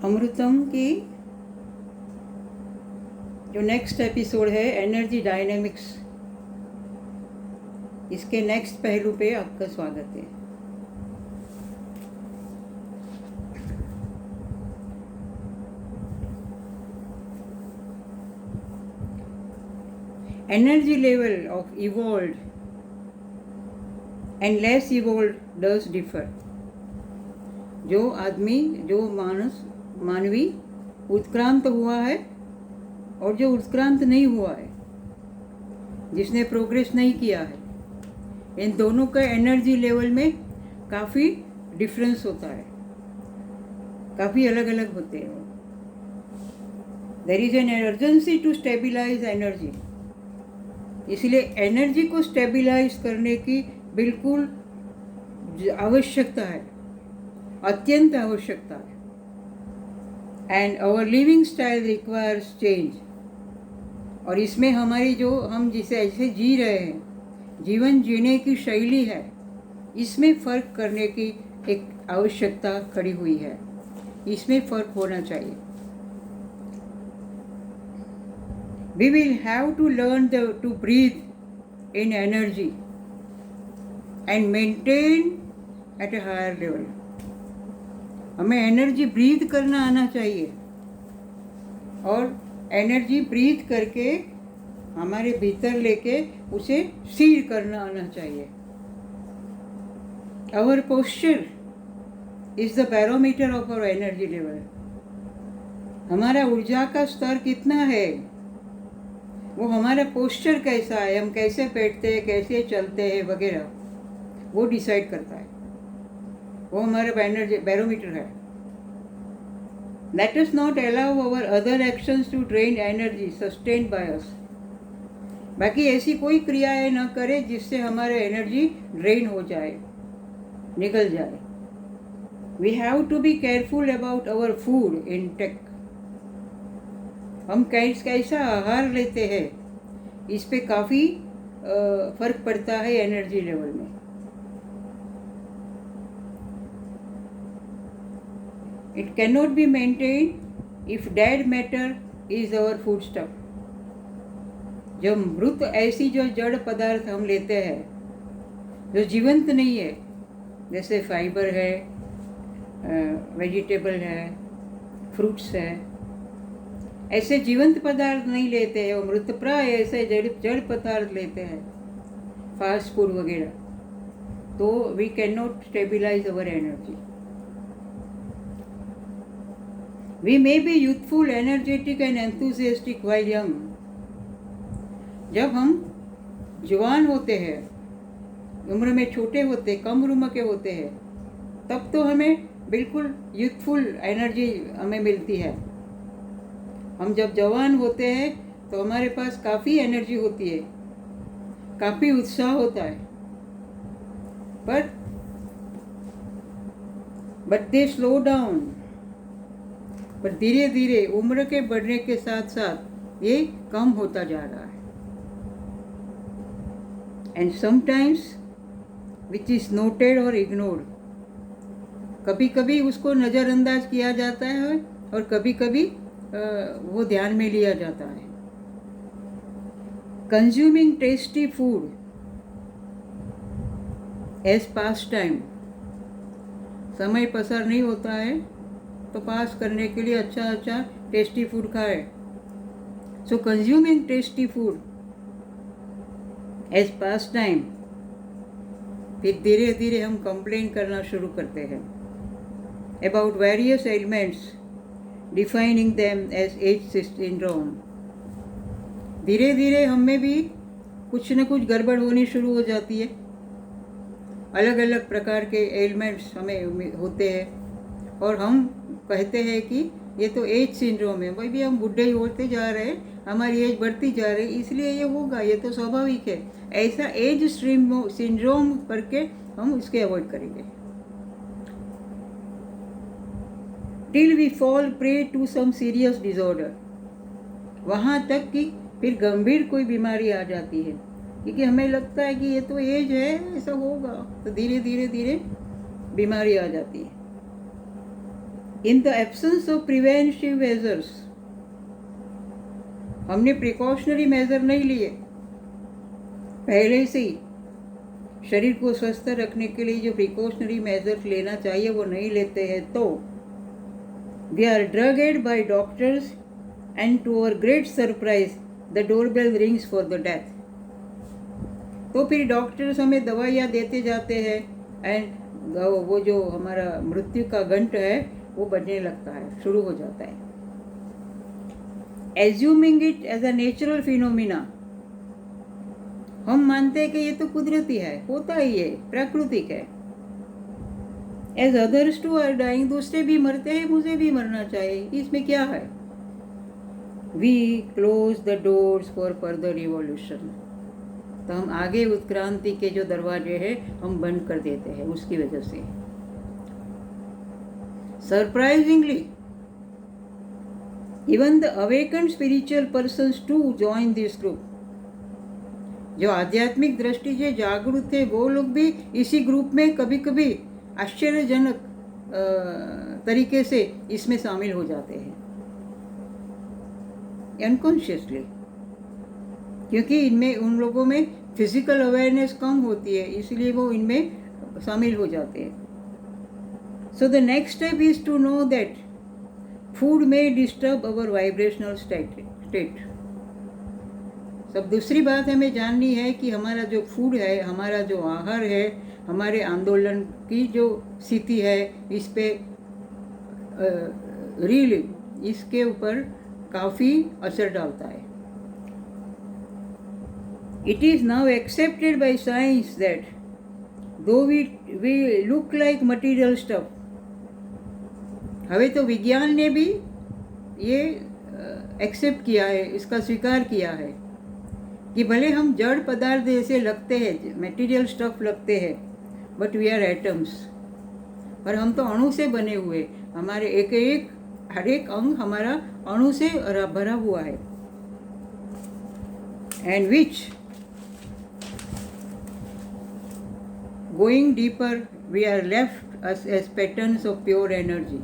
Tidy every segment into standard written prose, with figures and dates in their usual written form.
अमृतम की जो नेक्स्ट एपिसोड है एनर्जी डायनेमिक्स, इसके नेक्स्ट पहलू पे आपका स्वागत है। Energy level of evolved and less evolved does differ. जो आदमी, जो मानवी उत्क्रांत हुआ है और जो उत्क्रांत नहीं हुआ है, जिसने प्रोग्रेस नहीं किया है, इन दोनों का एनर्जी लेवल में काफ़ी डिफरेंस होता है, काफ़ी अलग अलग होते हैं। There is an urgency to stabilise energy. इसलिए एनर्जी को स्टेबिलाइज करने की बिल्कुल आवश्यकता है, अत्यंत आवश्यकता है। And our living style requires change. और इसमें हमारी जो हम जिसे ऐसे जी रहे हैं, जीवन जीने की शैली है, इसमें फ़र्क करने की एक आवश्यकता खड़ी हुई है। इसमें फ़र्क होना चाहिए। We will have to learn to breathe in energy and maintain at a higher level. हमें एनर्जी ब्रीथ करना आना चाहिए और एनर्जी ब्रीथ करके हमारे भीतर लेके उसे स्थिर करना आना चाहिए। Our posture is the barometer of our energy level. हमारा ऊर्जा का स्तर कितना है, वो हमारा पोस्चर कैसा है, हम कैसे बैठते हैं, कैसे चलते हैं वगैरह, वो डिसाइड करता है। वो हमारा एनर्जी बैरोमीटर है। Let us not allow our other actions to drain energy sustained by us. बाकी ऐसी कोई क्रियाएं न करें जिससे हमारे एनर्जी ड्रेन हो जाए, निकल जाए। We have to be careful about our food intake. हम कैसा आहार लेते हैं, इस पे काफ़ी फर्क पड़ता है एनर्जी लेवल में। It cannot be maintained if dead matter is our foodstuff. जो मृत ऐसी जो जड़ पदार्थ हम लेते हैं, जो जीवंत नहीं है, जैसे फाइबर है, वेजिटेबल है, फ्रूट्स है, ऐसे जीवंत पदार्थ नहीं लेते हैं। और मृतप्राय ऐसे जड़ पदार्थ लेते हैं, फास्ट फूड वगैरह, तो we can not stabilise our energy. We may be youthful, energetic and enthusiastic while young. जब हम जवान होते हैं, उम्र में छोटे होते, कम उम्र के होते हैं, तब तो हमें बिल्कुल यूथफुल एनर्जी हमें मिलती है। हम जब जवान होते हैं तो हमारे पास काफ़ी एनर्जी होती है, काफ़ी उत्साह होता है। But they slow down. पर धीरे धीरे उम्र के बढ़ने के साथ साथ ये कम होता जा रहा है। And sometimes which is noted और इग्नोर्ड। कभी कभी उसको नज़रअंदाज किया जाता है और कभी कभी वो ध्यान में लिया जाता है। कंज्यूमिंग टेस्टी फूड एज पास टाइम। समय पसार नहीं होता है तो पास करने के लिए अच्छा टेस्टी फूड खाए। So consuming tasty food as pastime. फिर धीरे धीरे हम कंप्लेन करना शुरू करते हैं about various elements, defining them as age syndrome. धीरे धीरे हमें भी कुछ न कुछ गड़बड़ होनी शुरू हो जाती है। अलग अलग प्रकार के एलिमेंट्स हमें होते हैं और हम कहते हैं कि ये तो एज सिंड्रोम है। भाई भी हम बुढ़े होते जा रहे हैं, हमारी एज बढ़ती जा रही है, इसलिए ये होगा, ये तो स्वाभाविक है। ऐसा एज सिंड्रोम करके हम इसके अवॉइड करेंगे till we fall prey to some serious disorder. वहाँ तक कि फिर गंभीर कोई बीमारी आ जाती है, क्योंकि हमें लगता है कि ये तो एज है, ऐसा होगा, तो धीरे धीरे धीरे बीमारी आ जाती है। In the absence of preventive measures, हमने प्रिकॉशनरी मेजर नहीं लिए, पहले से ही शरीर को स्वस्थ रखने के लिए जो प्रिकॉशनरी मेजर्स लेना चाहिए वो नहीं लेते हैं, तो we are drugged by doctors and to our great surprise the doorbell rings for the death. तो फिर डॉक्टर्स हमें दवाइयाँ देते जाते हैं एंड वो जो हमारा मृत्यु का घंट है वो बजने लगता है, शुरू हो जाता है। Assuming it as a natural phenomena, हम मानते हैं कि ये तो कुदरती है, होता ही है, प्राकृतिक है। As others too are dying, दूसरे भी मरते हैं, मुझे भी मरना चाहिए, इसमें क्या है। We close the doors for further revolution, तो हम आगे उत्क्रांति के जो दरवाजे हैं हम बंद कर देते हैं उसकी वजह से। Surprisingly even the awakened spiritual persons to join this group, जो आध्यात्मिक दृष्टि से जागरूक थे वो लोग भी इसी ग्रुप में कभी कभी आश्चर्यजनक तरीके से इसमें शामिल हो जाते हैं अनकॉन्शियसली, क्योंकि इनमें उन लोगों में फिजिकल अवेयरनेस कम होती है, इसलिए वो इनमें शामिल हो जाते हैं। So the next step is to know that food में डिस्टर्ब अवर वाइब्रेशनल स्टेट। सब दूसरी बात हमें जाननी है कि हमारा जो फूड है, हमारा जो आहार है, हमारे आंदोलन की जो स्थिति है, इस पे रियली इसके ऊपर काफ़ी असर डालता है। It is now accepted by science that though we look like material stuff, हवे तो विज्ञान ने भी ये एक्सेप्ट किया है, इसका स्वीकार किया है कि भले हम जड़ पदार्थ जैसे लगते हैं, मटेरियल स्टफ लगते हैं, बट वी आर एटम्स, और हम तो अणु से बने हुए, हमारे एक एक हर एक अंग हमारा अणु से भरा हुआ है। And which going deeper we are left as patterns of pure energy.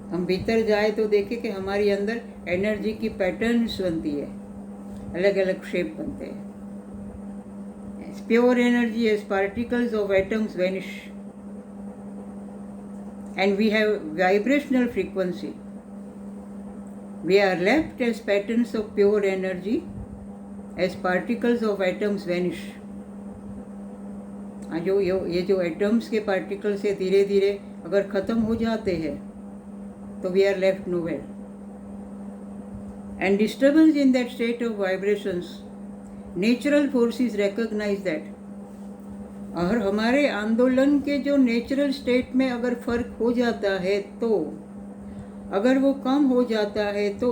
हम भीतर जाए तो देखें कि हमारे अंदर एनर्जी की पैटर्न्स बनती है, अलग अलग शेप बनते हैं। Pure energy as particles of atoms vanish and we have vibrational frequency. We are left as patterns of pure energy as particles of atoms vanish. जो ये जो एटम्स के पार्टिकल्स से धीरे धीरे अगर ख़त्म हो जाते हैं तो we are left nowhere. And disturbance in that state of vibrations, natural forces recognize that. और हमारे आंदोलन के जो नेचुरल स्टेट में अगर फ़र्क हो जाता है, तो अगर वो कम हो जाता है तो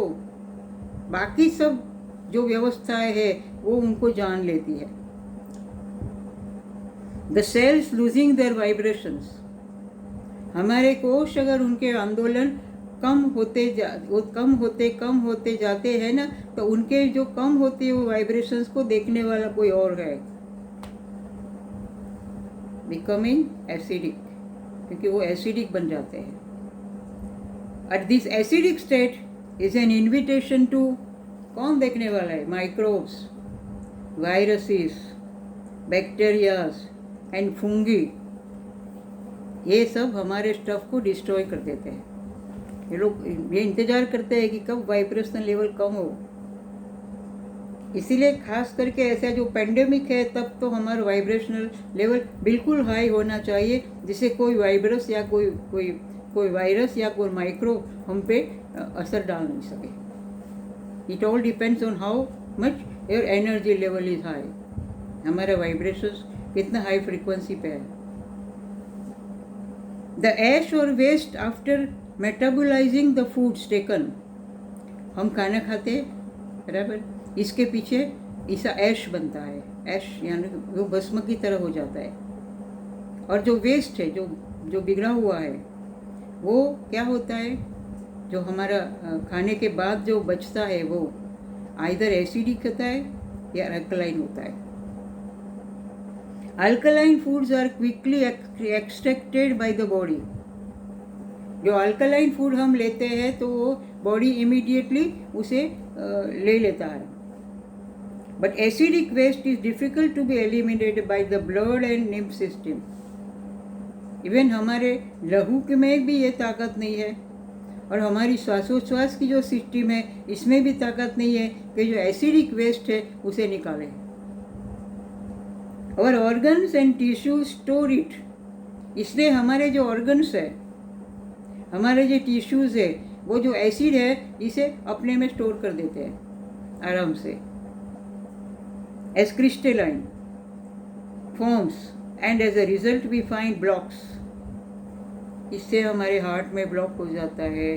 बाकी सब जो व्यवस्थाएं है वो उनको जान लेती है। The cells losing their vibrations, हमारे कोश अगर उनके आंदोलन कम होते जाते हैं ना, तो उनके जो कम होते हैं वो वाइब्रेशंस को देखने वाला कोई और है, बिकमिंग एसिडिक, क्योंकि वो एसिडिक बन जाते हैं। At this acidic state is an invitation to, कौन देखने वाला है? Microbes, viruses, bacterias and fungi, ये सब हमारे स्टफ को डिस्ट्रॉय कर देते हैं। ये लोग ये इंतज़ार करते हैं कि कब वाइब्रेशनल लेवल कम हो, इसीलिए खास करके ऐसा जो पेंडेमिक है तब तो हमारा वाइब्रेशनल लेवल बिल्कुल हाई होना चाहिए, जिससे कोई वाइब्रस या कोई वायरस या कोई माइक्रो हम पे असर डाल नहीं सके। It all depends on how much your energy level is high, हमारा वाइब्रेशंस कितना हाई फ्रीक्वेंसी पे है। द ऐश और waste after metabolising the foods taken, हम खाना खाते बराबर, इसके पीछे ऐसा ऐश बनता है, ऐश यानी वो भस्म की तरह हो जाता है। और जो वेस्ट है, जो बिगड़ा हुआ है, वो क्या होता है, जो हमारा खाने के बाद जो बचता है वो आइदर एसिडिक होता है या अल्कलाइन होता है। Alkaline foods are quickly extracted by the body, जो अल्कलाइन फूड हम लेते हैं तो वो बॉडी इमीडिएटली उसे ले लेता है. But acidic waste is difficult to be eliminated by the blood and lymph system. Even हमारे लहू के में भी ये ताकत नहीं है, और हमारी श्वासोच्छ्वास की जो सिस्टम है इसमें भी ताकत नहीं है कि जो एसिडिक वेस्ट है उसे निकालें. और organs and tissue store it. इसलिए हमारे जो ऑर्गन्स है, हमारे जो टिश्यूज़ है, वो जो एसिड है इसे अपने में स्टोर कर देते हैं आराम से. As crystalline forms and as a result we find blocks. इससे हमारे हार्ट में ब्लॉक हो जाता है,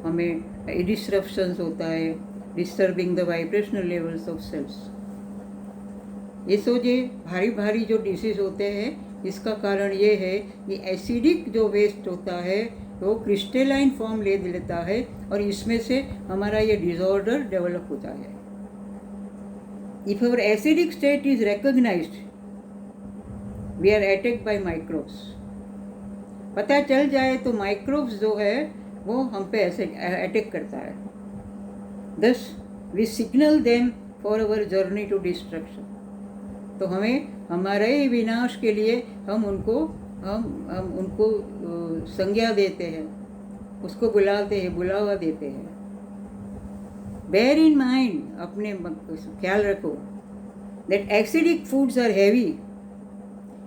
हमें डिस्ट्रप्शंस होता है, disturbing the vibrational levels of cells. ये सोचे भारी भारी जो डिसीज होते हैं इसका कारण ये है कि एसिडिक जो वेस्ट होता है वो क्रिस्टलाइन फॉर्म ले लेता है, और इसमें से हमारा ये डिसऑर्डर डेवलप होता है. If our acidic state is recognised we are attacked by microbes. पता चल जाए तो माइक्रोब्स जो है वो हम पे ऐसे अटैक करता है. Thus we signal them for our journey to destruction. तो हमें हमारे विनाश के लिए हम उनको संज्ञा देते हैं, उसको बुलाते हैं, बुलावा देते हैं. बेयर इन माइंड, अपने ख्याल रखो, that acidic foods are heavy.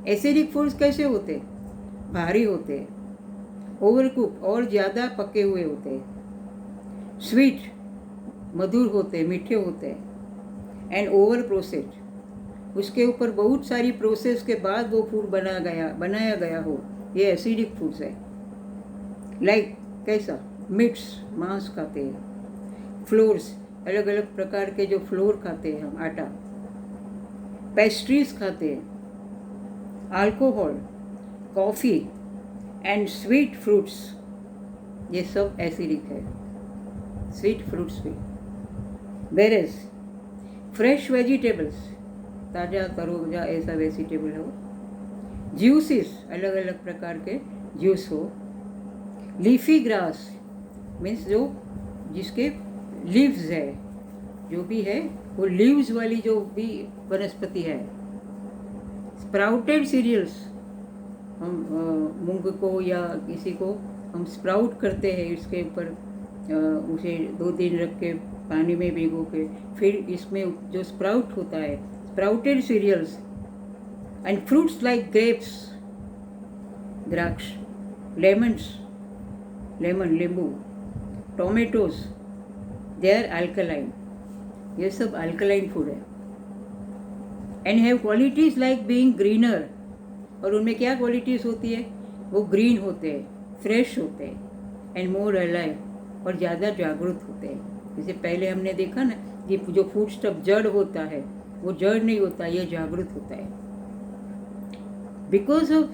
Acidic foods कैसे होते? भारी होते हैं, ओवरकुक और ज़्यादा पके हुए होते हैं, स्वीट मधुर होते हैं, मीठे होते हैं, एंड ओवर प्रोसेस्ड. उसके ऊपर बहुत सारी प्रोसेस के बाद वो फूड बनाया गया हो, ये एसिडिक फूड्स है. लाइक कैसा? मीट्स, मांस खाते हैं, फ्लोर्स, अलग अलग प्रकार के जो फ्लोर खाते हैं हम, आटा, पेस्ट्रीज खाते हैं, alcohol, coffee and sweet fruits, ये सब एसिडिक है. स्वीट फ्रूट्स भी. वेरेज फ्रेश वेजिटेबल्स, ताज़ा तरोजा ऐसा वेजिटेबल हो, ज्यूसेस, अलग अलग प्रकार के जूस हो, लीफी ग्रास मीन्स जो जिसके लीव्स है, जो भी है वो लीव्स वाली जो भी वनस्पति है. स्प्राउटेड सीरियल्स, हम मूंग को या किसी को हम स्प्राउट करते हैं, इसके ऊपर उसे 2 दिन रख के पानी में भिगो के फिर इसमें जो स्प्राउट होता है, sprouted cereals. And fruits like grapes, द्राक्ष, लेमन, नींबू, टोमेटोज, दे आर अल्कलाइन. ये सब अल्कलाइन फूड है. And have qualities like being greener. और उनमें क्या क्वालिटीज़ होती है? वो ग्रीन होते हैं, फ्रेश होते हैं, एंड मोर अलाइव, और ज़्यादा जागरूक होते हैं. जैसे पहले हमने देखा ना कि जो फूड स्टफ जड़ होता है वो जड़ नहीं होता, ये जागरूक होता है. Because of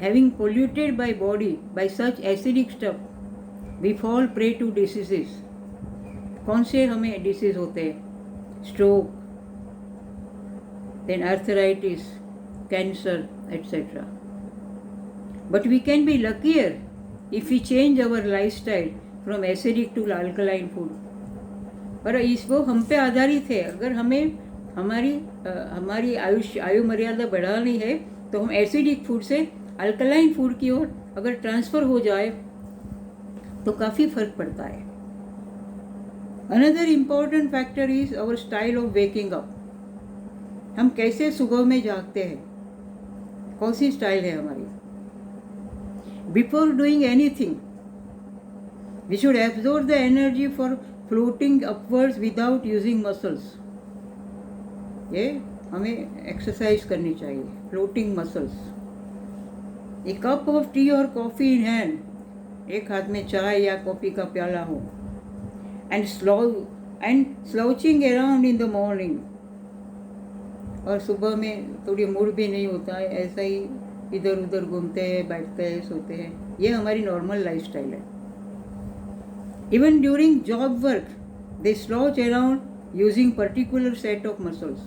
having polluted by body by such acidic stuff we fall prey to diseases. कौन से हमें डिसीज होते हैं? Stroke, then arthritis, cancer, etc. But we can be luckier if we change our lifestyle from acidic to alkaline food. पर इसको हम पे आधारित है. अगर हमें हमारी आयु मर्यादा बढ़ानी है तो हम एसिडिक फूड से अल्कलाइन फूड की ओर अगर ट्रांसफ़र हो जाए तो काफ़ी फर्क पड़ता है. Another important factor is our style of waking up. हम कैसे सुबह में जागते हैं, कौन सी स्टाइल है हमारी. Before doing anything we should absorb the energy for floating upwards without using muscles. ये हमें एक्सरसाइज करनी चाहिए, floating muscles. A cup of tea और कॉफ़ी इन हैंड, एक हाथ में चाय या कॉफ़ी का प्याला हो, and slouching around in the morning. और सुबह में थोड़ी मूड भी नहीं होता है, ऐसा ही इधर उधर घूमते हैं, बैठते हैं, सोते हैं. ये हमारी नॉर्मल लाइफस्टाइल है. Even during job work they slouch around using particular set of muscles.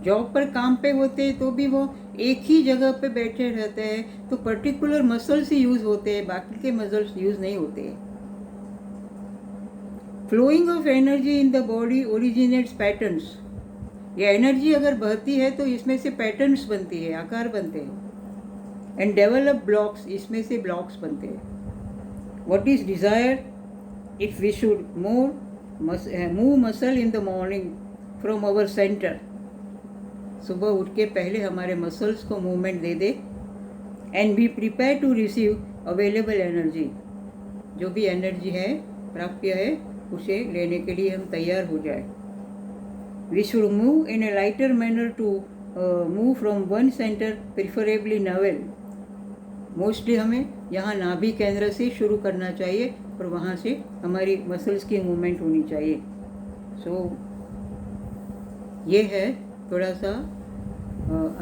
Job पर काम पे होते तो भी वो एक ही जगह पे बैठे रहते हैं तो पर्टिकुलर मसल्स ही यूज़ होते हैं, बाकी के मसल्स यूज़ नहीं होते हैं। Flowing of energy in the body originates patterns. ये एनर्जी अगर बहती है तो इसमें से पैटर्न्स बनती है, आकार बनते हैं। एंड डेवलप ब्लॉक्स, इसमें से ब्लॉक्स बनते हैं। What is desire? If we should move muscle in the morning from our centre, सुबह उठ के पहले हमारे मसल्स को मूवमेंट दे दे। And be prepare to receive available energy, जो भी एनर्जी है, प्राप्य है, उसे लेने के लिए हम तैयार हो जाए। We should move in a lighter manner to move from one centre, preferably navel. Mostly हमें यहाँ नाभि केंद्र से शुरू करना चाहिए और वहाँ से हमारी मसल्स की मूवमेंट होनी चाहिए। ये है थोड़ा सा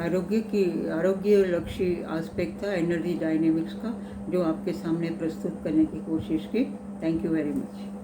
आरोग्य लक्षी एस्पेक्ट था एनर्जी डायनेमिक्स का, जो आपके सामने प्रस्तुत करने की कोशिश की। Thank you very much.